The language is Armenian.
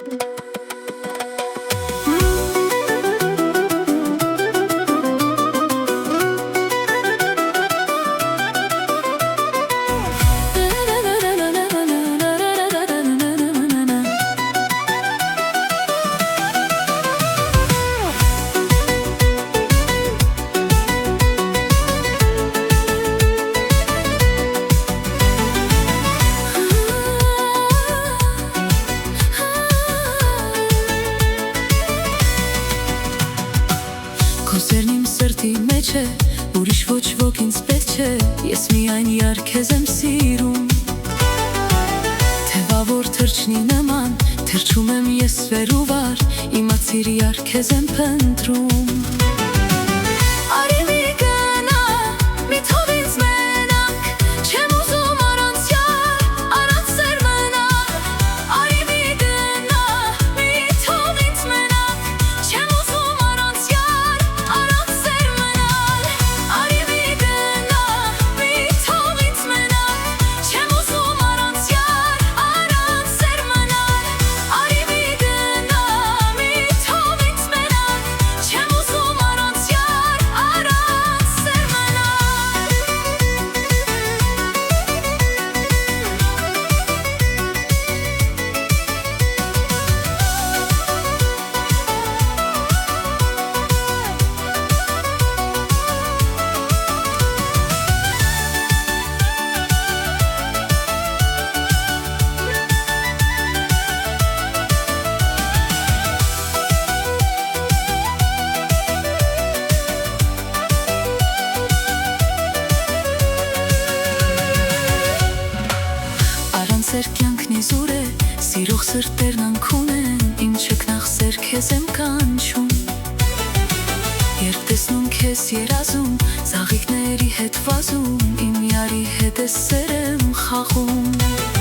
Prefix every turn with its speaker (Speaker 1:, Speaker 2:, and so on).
Speaker 1: Քո սերն իմ սրտի մեջ է, ուրիշ ոչ ոք ինձ պետք չէ, ես միայն յար քեզ եմ սիրում։ Թևավոր թրջնի նման, թրջում եմ ես վեր ու վար, իմացիր յար քեզ եմ փնտրում։ Արի մի գնա, մի թող ինձ մենակ, չեմ ուզում առանց յար, առանց սեր մնալ։ Արի մի գնա, մի թող ինձ մենակ, չեմ ուզում առանց յար, առանց սեր մնալ։ Արի մի գնա, մի թող ինձ մենակ, չեմ ուզում առանց յար, առանց սեր մնալ։ Արի մի գնա, մի թող ինձ մենակ, չեմ ուզում առանց յար, առանց սեր մնալ։ Առանց սեր կյանքն իզուր է, սիրող սրտերն անքուն են, իմ չքնաղ սեր քեզ եմ կանչում։ Երբ տեսնում քեզ երազում, ծաղիկների հետ վազում, իմ յարի հետ է սեր եմ խաղում։